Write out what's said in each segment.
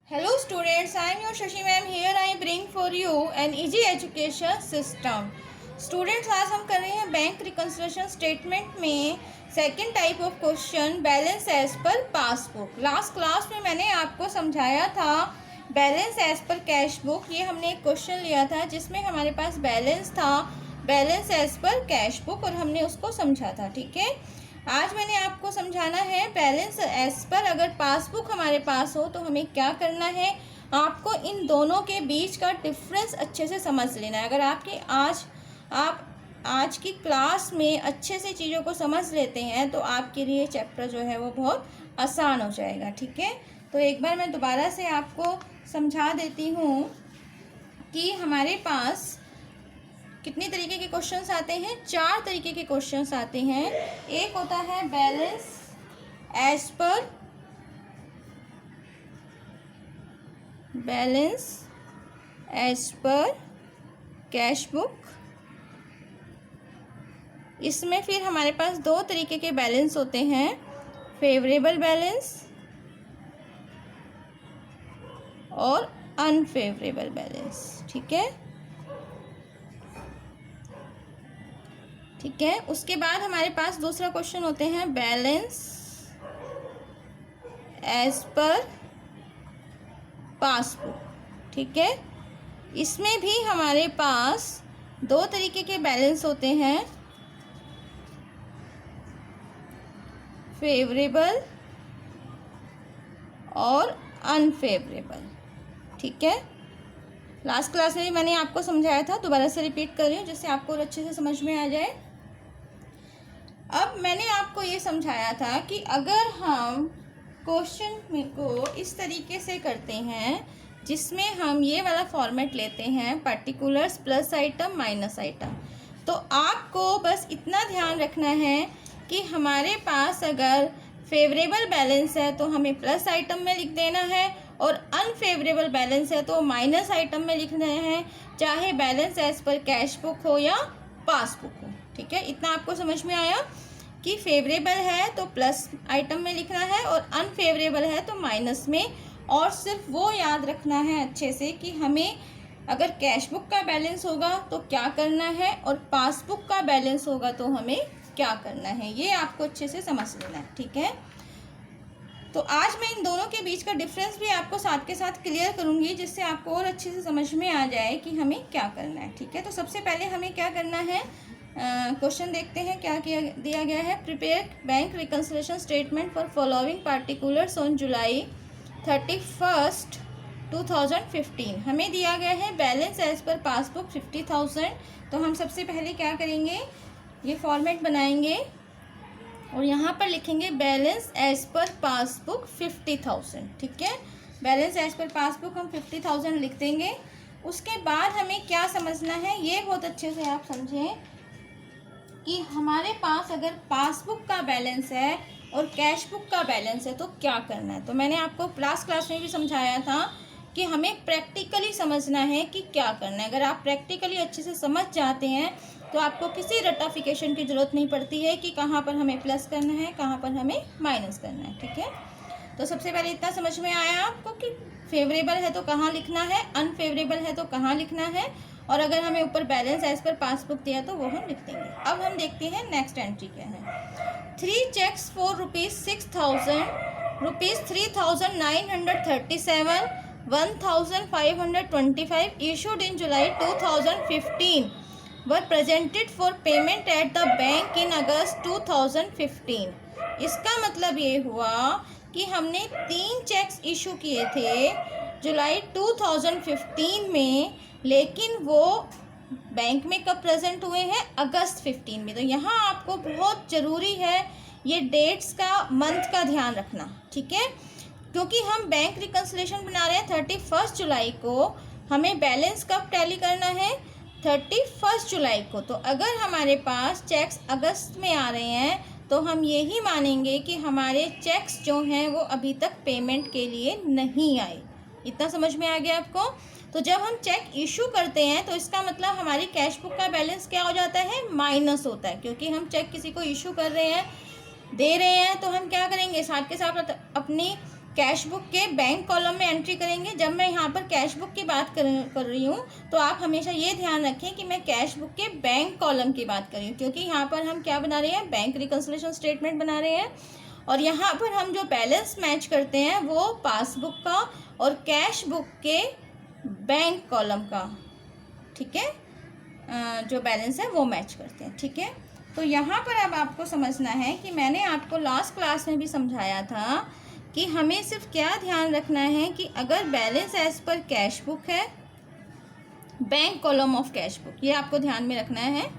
Hello students, I am your Shashi ma'am. Here I bring for you an easy education system. Students आज हम कर रहे हैं bank reconciliation statement में second type of question balance as per passbook. Last class में मैंने आपको समझाया था balance as per cash book. ये हमने एक क्वेश्चन लिया था जिसमें हमारे पास बैलेंस था balance as per cash book और हमने उसको समझा था। ठीक है, आज मैंने आपको समझाना है बैलेंस एज पर अगर पासबुक हमारे पास हो तो हमें क्या करना है। आपको इन दोनों के बीच का डिफरेंस अच्छे से समझ लेना है। अगर आप आज की क्लास में अच्छे से चीज़ों को समझ लेते हैं तो आपके लिए चैप्टर जो है वो बहुत आसान हो जाएगा। ठीक है, तो एक बार मैं दोबारा से आपको समझा देती हूँ कि हमारे पास कितने तरीके के क्वेश्चंस आते हैं। 4 तरीके के क्वेश्चंस आते हैं। एक होता है balance as per cash book. इसमें फिर हमारे पास 2 तरीके के बैलेंस होते हैं, फेवरेबल बैलेंस और अनफेवरेबल बैलेंस। ठीक है, उसके बाद हमारे पास दूसरा क्वेश्चन होते हैं बैलेंस एज पर पासबुक। ठीक है, इसमें भी हमारे पास 2 तरीके के बैलेंस होते हैं, फेवरेबल और अनफेवरेबल। ठीक है, लास्ट क्लास में भी मैंने आपको समझाया था, दोबारा से रिपीट कर रही हूँ जिससे आपको और अच्छे से समझ में आ जाए। अब मैंने आपको ये समझाया था कि अगर हम क्वेश्चन को इस तरीके से करते हैं जिसमें हम ये वाला फॉर्मेट लेते हैं particulars plus item minus item, तो आपको बस इतना ध्यान रखना है कि हमारे पास अगर फेवरेबल बैलेंस है तो हमें प्लस आइटम में लिख देना है और अनफेवरेबल बैलेंस है तो माइनस आइटम में लिखना है, चाहे balance as per cash book हो या पासबुक हो। ठीक है, इतना आपको समझ में आया कि फेवरेबल है तो प्लस आइटम में लिखना है और अनफेवरेबल है तो माइनस में। और सिर्फ वो याद रखना है अच्छे से कि हमें अगर कैश बुक का बैलेंस होगा तो क्या करना है और पासबुक का बैलेंस होगा तो हमें क्या करना है, ये आपको अच्छे से समझ लेना है। ठीक है, तो आज मैं इन दोनों के बीच का डिफरेंस भी आपको साथ के साथ क्लियर करूंगी जिससे आपको और अच्छे से समझ में आ जाए कि हमें क्या करना है। ठीक है, तो सबसे पहले हमें क्या करना है, क्वेश्चन देखते हैं क्या दिया गया है। Prepare bank reconciliation statement for following particulars on July 31, 2015। हमें दिया गया है बैलेंस एज पर पासबुक 50,000। तो हम सबसे पहले क्या करेंगे, ये फॉर्मेट बनाएंगे और यहाँ पर लिखेंगे बैलेंस एज पर पासबुक 50,000। ठीक है, बैलेंस एज पर पासबुक हम 50,000 लिख देंगे। उसके बाद हमें क्या समझना है, ये बहुत अच्छे से आप समझें कि हमारे पास अगर पासबुक का बैलेंस है और कैश बुक का बैलेंस है तो क्या करना है। तो मैंने आपको लास्ट क्लास में भी समझाया था कि हमें प्रैक्टिकली समझना है कि क्या करना है। अगर आप प्रैक्टिकली अच्छे से समझ जाते हैं तो आपको किसी रटाफिकेशन की ज़रूरत नहीं पड़ती है कि कहाँ पर हमें प्लस करना है कहाँ पर हमें माइनस करना है। ठीक है, तो सबसे पहले इतना समझ में आया आपको कि फेवरेबल है तो कहाँ लिखना है, अनफेवरेबल है तो कहाँ लिखना है, और अगर हमें ऊपर बैलेंस एज पर पासबुक दिया तो वो हम लिख देंगे। अब हम देखते हैं नेक्स्ट एंट्री क्या है। 3 checks for ₹6,000, ₹3,937, 1,525 issued in July 2015 were presented for payment at the bank in August 2015। इसका मतलब ये हुआ कि हमने 3 चेक्स इशू किए थे जुलाई 2015 में, लेकिन वो बैंक में कब प्रेजेंट हुए हैं, अगस्त 15 में। तो यहाँ आपको बहुत ज़रूरी है ये डेट्स का, मंथ का ध्यान रखना। ठीक है, क्योंकि हम बैंक रिकन्सिलिएशन बना रहे हैं 31 जुलाई को, हमें बैलेंस कब टैली करना है, 31 जुलाई को। तो अगर हमारे पास चेक्स अगस्त में आ रहे हैं तो हम यही मानेंगे कि हमारे चेक्स जो हैं वो अभी तक पेमेंट के लिए नहीं आए। इतना समझ में आ गया आपको। तो जब हम चेक इशू करते हैं तो इसका मतलब हमारी कैश बुक का बैलेंस क्या हो जाता है, माइनस होता है, क्योंकि हम चेक किसी को इशू कर रहे हैं, दे रहे हैं, तो हम क्या करेंगे, साथ के साथ अपनी कैश बुक के बैंक कॉलम में एंट्री करेंगे। जब मैं यहाँ पर कैश बुक की बात कर रही हूँ तो आप हमेशा ये ध्यान रखें कि मैं कैश बुक के बैंक कॉलम की बात कर रही हूँ, क्योंकि यहाँ पर हम क्या बना रहे हैं, बैंक रिकन्सिलिएशन स्टेटमेंट बना रहे हैं। और यहाँ पर हम जो बैलेंस मैच करते हैं वो पासबुक का और कैश बुक के बैंक कॉलम का, ठीक है, जो बैलेंस है वो मैच करते हैं। ठीक है, तो यहाँ पर अब आपको समझना है कि मैंने आपको लास्ट क्लास में भी समझाया था कि हमें सिर्फ क्या ध्यान रखना है कि अगर balance as per cash book है, bank column of cash book, ये आपको ध्यान में रखना है,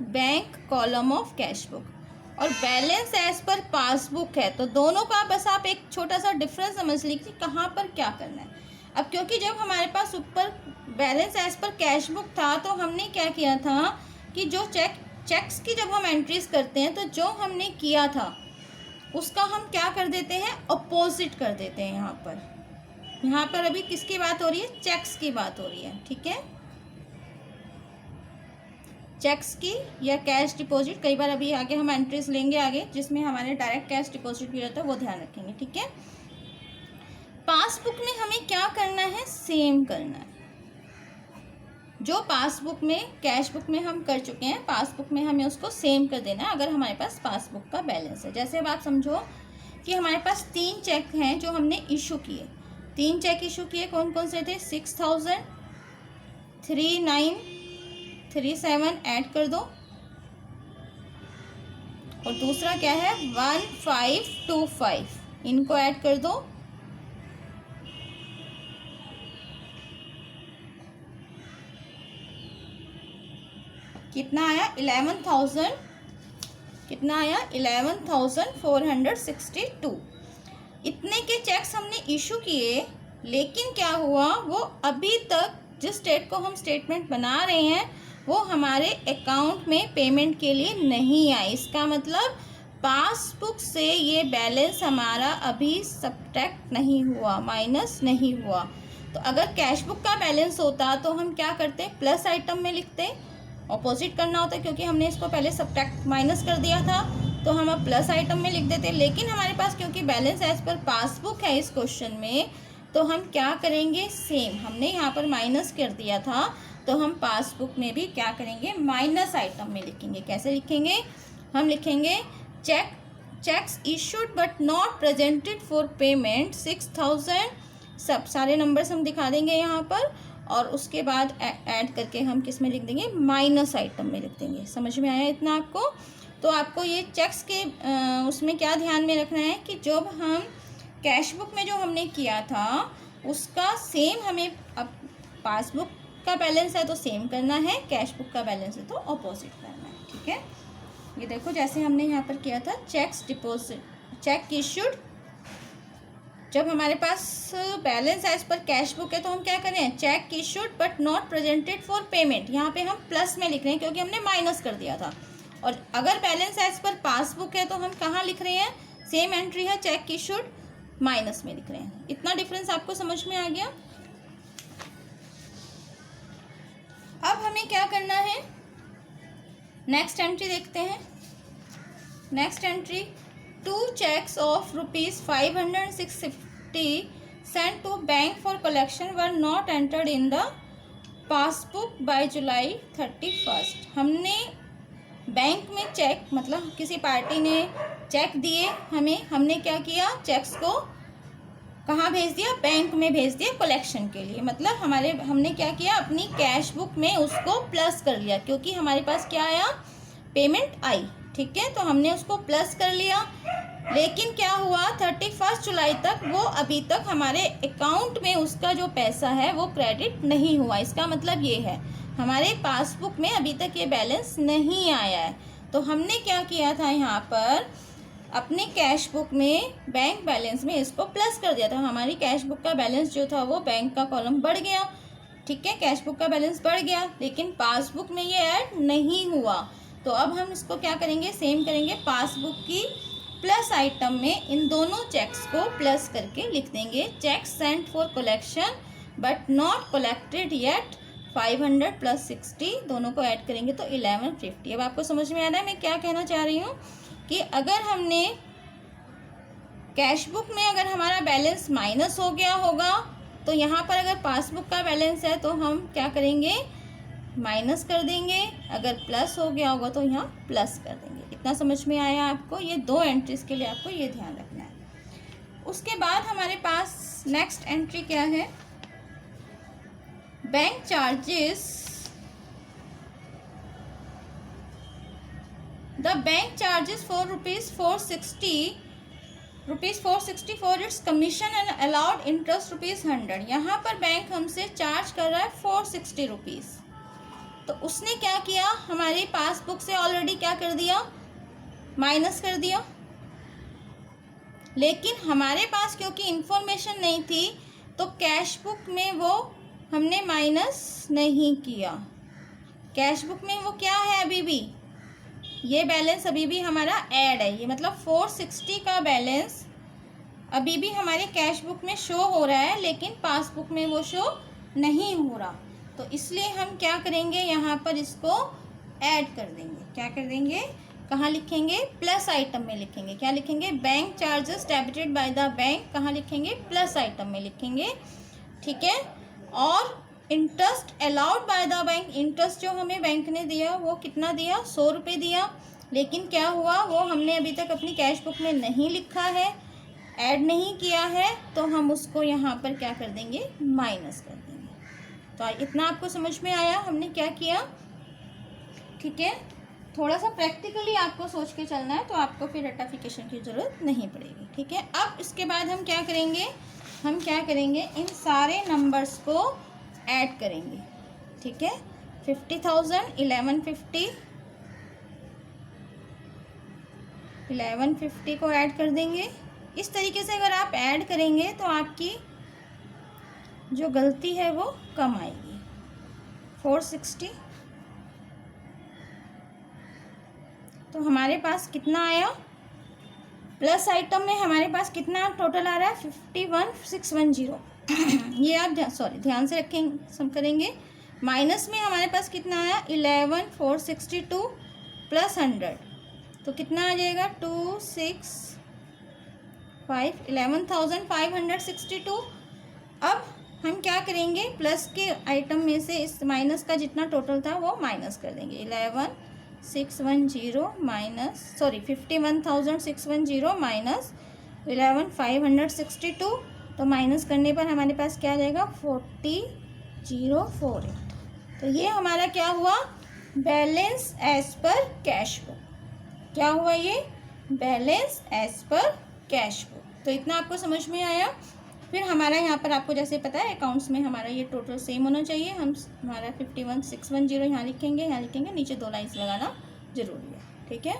bank column of cash book, और बैलेंस एज पर पासबुक है, तो दोनों का बस आप एक छोटा सा डिफरेंस समझ लीजिए कहाँ पर क्या करना है। अब क्योंकि जब हमारे पास ऊपर balance as per cash book था तो हमने क्या किया था कि जो चेक्स की जब हम एंट्रीज करते हैं तो जो हमने किया था उसका हम क्या कर देते हैं, अपोजिट कर देते हैं। यहाँ पर अभी किसकी बात हो रही है, चेक्स की बात हो रही है। ठीक है, चेक्स की या कैश डिपॉजिट, कई बार अभी आगे हम एंट्रीज लेंगे आगे जिसमें हमारे डायरेक्ट कैश डिपॉजिट भी रहता है, वो ध्यान रखेंगे। ठीक है, पासबुक में हमें क्या करना है, सेम करना है। जो पासबुक में कैश बुक में हम कर चुके हैं, पासबुक में हमें उसको सेम कर देना है अगर हमारे पास पासबुक का बैलेंस है। जैसे अब आप समझो कि हमारे पास 3 चेक हैं जो हमने इशू किए। 3 चेक इशू किए, कौन कौन से थे, 6000, 3937 ऐड कर दो, और दूसरा क्या है 1525, इनको ऐड कर दो, कितना आया 11,000, कितना आया 11,462। इतने के चेक्स हमने इशू किए, लेकिन क्या हुआ, वो अभी तक जिस डेट को हम स्टेटमेंट बना रहे हैं वो हमारे अकाउंट में पेमेंट के लिए नहीं आए। इसका मतलब पासबुक से ये बैलेंस हमारा अभी सब्ट्रैक्ट नहीं हुआ, माइनस नहीं हुआ। तो अगर कैश बुक का बैलेंस होता तो हम क्या करते, प्लस आइटम में लिखते, ऑपोजिट करना होता है क्योंकि हमने इसको पहले सब्ट्रैक्ट माइनस कर दिया था, तो हम अब प्लस आइटम में लिख देते। लेकिन हमारे पास क्योंकि बैलेंस एज पर पासबुक है इस क्वेश्चन में, तो हम क्या करेंगे, सेम, हमने यहाँ पर माइनस कर दिया था तो हम पासबुक में भी क्या करेंगे, माइनस आइटम में लिखेंगे। कैसे लिखेंगे, हम लिखेंगे cheques issued but not presented for payment 6000, सब सारे नंबर्स हम दिखा देंगे यहाँ पर, और उसके बाद ऐड करके हम किस में लिख देंगे, माइनस आइटम में लिख देंगे। समझ में आया इतना आपको? तो आपको ये चेक्स के उसमें क्या ध्यान में रखना है कि जब हम कैश बुक में जो हमने किया था उसका सेम हमें, अब पासबुक का बैलेंस है तो सेम करना है, कैश बुक का बैलेंस है तो अपोजिट करना है। ठीक है, ये देखो जैसे हमने यहाँ पर किया था, चेक्स डिपॉजिट, चेक इशूड, जब हमारे पास balance as per cash book है तो हम क्या करें, cheque issued but not presented for payment, यहाँ पे हम प्लस में लिख रहे हैं क्योंकि हमने माइनस कर दिया था। और अगर बैलेंस एज पर पासबुक है तो हम कहाँ लिख रहे हैं, सेम एंट्री है, चेक इशूड, माइनस में लिख रहे हैं। इतना डिफरेंस आपको समझ में आ गया? अब हमें क्या करना है, नेक्स्ट एंट्री देखते हैं। Next entry, 2 checks of ₹500 and ₹650 sent to bank for collection were not entered in the passbook by July 31st। हमने बैंक में चेक, मतलब किसी पार्टी ने चेक दिए हमें, हमने क्या किया, चेक्स को कहाँ भेज दिया, बैंक में भेज दिया कलेक्शन के लिए। मतलब हमने क्या किया, अपनी कैश बुक में उसको प्लस कर लिया क्योंकि हमारे पास क्या आया, पेमेंट आई। ठीक है, तो हमने उसको प्लस कर लिया, लेकिन क्या हुआ, 31 जुलाई तक वो अभी तक हमारे अकाउंट में उसका जो पैसा है वो क्रेडिट नहीं हुआ। इसका मतलब ये है हमारे पासबुक में अभी तक ये बैलेंस नहीं आया है। तो हमने क्या किया था, यहाँ पर अपने कैश बुक में बैंक बैलेंस में इसको प्लस कर दिया था। हमारी कैश बुक का बैलेंस जो था वो बैंक का कॉलम बढ़ गया। ठीक है, कैश बुक का बैलेंस बढ़ गया, लेकिन पासबुक में ये ऐड नहीं हुआ। तो अब हम इसको क्या करेंगे, सेम करेंगे, पासबुक की प्लस आइटम में इन दोनों चेक्स को प्लस करके लिख देंगे, cheque sent for collection but not collected yet 500 + 60, दोनों को ऐड करेंगे तो 1150। अब आपको समझ में आ रहा है मैं क्या कहना चाह रही हूँ कि अगर हमने कैश बुक में अगर हमारा बैलेंस माइनस हो गया होगा तो यहाँ पर अगर पासबुक का बैलेंस है तो हम क्या करेंगे, माइनस कर देंगे, अगर प्लस हो गया होगा तो यहाँ प्लस कर देंगे। इतना समझ में आया आपको? ये दो एंट्रीज के लिए आपको ये ध्यान रखना है। उसके बाद हमारे पास नेक्स्ट एंट्री क्या है, bank charges. The bank charges for rupees 460 for its commission and allowed interest ₹100। यहाँ पर बैंक हमसे चार्ज कर रहा है 460 रुपीज़। तो उसने क्या किया, हमारी पासबुक से ऑलरेडी क्या कर दिया, माइनस कर दिया। लेकिन हमारे पास क्योंकि इंफॉर्मेशन नहीं थी तो कैश बुक में वो हमने माइनस नहीं किया। कैश बुक में वो क्या है, अभी भी ये बैलेंस अभी भी हमारा ऐड है। ये मतलब 460 का बैलेंस अभी भी हमारे कैश बुक में शो हो रहा है, लेकिन पासबुक में वो शो नहीं हो रहा। तो इसलिए हम क्या करेंगे, यहाँ पर इसको ऐड कर देंगे। क्या कर देंगे, कहाँ लिखेंगे, प्लस आइटम में लिखेंगे। क्या लिखेंगे, bank charges debited by the bank, कहाँ लिखेंगे, प्लस आइटम में लिखेंगे। ठीक है। और interest allowed by the bank, interest जो हमें बैंक ने दिया वो कितना दिया, 100 रुपये दिया। लेकिन क्या हुआ, वो हमने अभी तक अपनी कैश बुक में नहीं लिखा है, ऐड नहीं किया है, तो हम उसको यहाँ पर क्या कर देंगे, माइनस कर देंगे। तो इतना आपको समझ में आया हमने क्या किया। ठीक है। थोड़ा सा प्रैक्टिकली आपको सोच के चलना है, तो आपको फिर रेक्टिफिकेशन की ज़रूरत नहीं पड़ेगी। ठीक है। अब इसके बाद हम क्या करेंगे, हम क्या करेंगे, इन सारे नंबर्स को ऐड करेंगे। ठीक है। 50,000, 1150 को ऐड कर देंगे। इस तरीके से अगर आप ऐड करेंगे तो आपकी जो गलती है वो कम आएगी। 460, तो हमारे पास कितना आया, प्लस आइटम में हमारे पास कितना टोटल आ रहा है, 51,610। ये आप ध्यान से रखेंगे, सब करेंगे। माइनस में हमारे पास कितना आया, 11,462 प्लस 100, तो कितना आ जाएगा, 11,562। अब हम क्या करेंगे, प्लस के आइटम में से इस माइनस का जितना टोटल था वो माइनस कर देंगे। 11,610 माइनस 51,610 माइनस 11,562, तो माइनस करने पर हमारे पास क्या आ जाएगा, 40,048। तो ये हमारा क्या हुआ, balance as per cash book. क्या हुआ, ये balance as per cash book. तो इतना आपको समझ में आया। फिर हमारा यहाँ पर आपको जैसे पता है अकाउंट्स में हमारा ये टोटल सेम होना चाहिए। हम हमारा 51,610 यहाँ लिखेंगे, यहाँ लिखेंगे, नीचे 2 लाइन्स लगाना जरूरी है। ठीक है।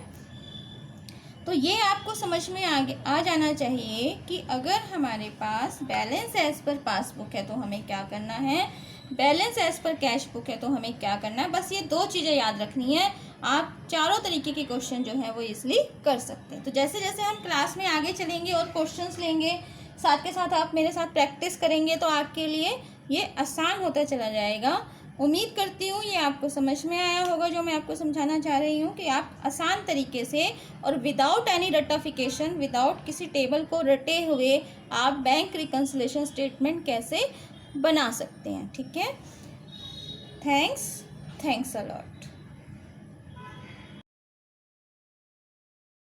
तो ये आपको समझ में आ जाना चाहिए कि अगर हमारे पास बैलेंस एज पर पासबुक है तो हमें क्या करना है, balance as per cash book है तो हमें क्या करना है। बस ये 2 चीज़ें याद रखनी है। आप चारों तरीके के क्वेश्चन जो है वो इसलिए कर सकते हैं। तो जैसे जैसे हम क्लास में आगे चलेंगे और क्वेश्चंस लेंगे, साथ के साथ आप मेरे साथ प्रैक्टिस करेंगे, तो आपके लिए ये आसान होता चला जाएगा। उम्मीद करती हूँ ये आपको समझ में आया होगा, जो मैं आपको समझाना चाह रही हूँ कि आप आसान तरीके से और विदाउट एनी रटिफिकेशन, विदाउट किसी टेबल को रटे हुए आप बैंक रिकन्सिलेशन स्टेटमेंट कैसे बना सकते हैं। ठीक है। Thanks a lot.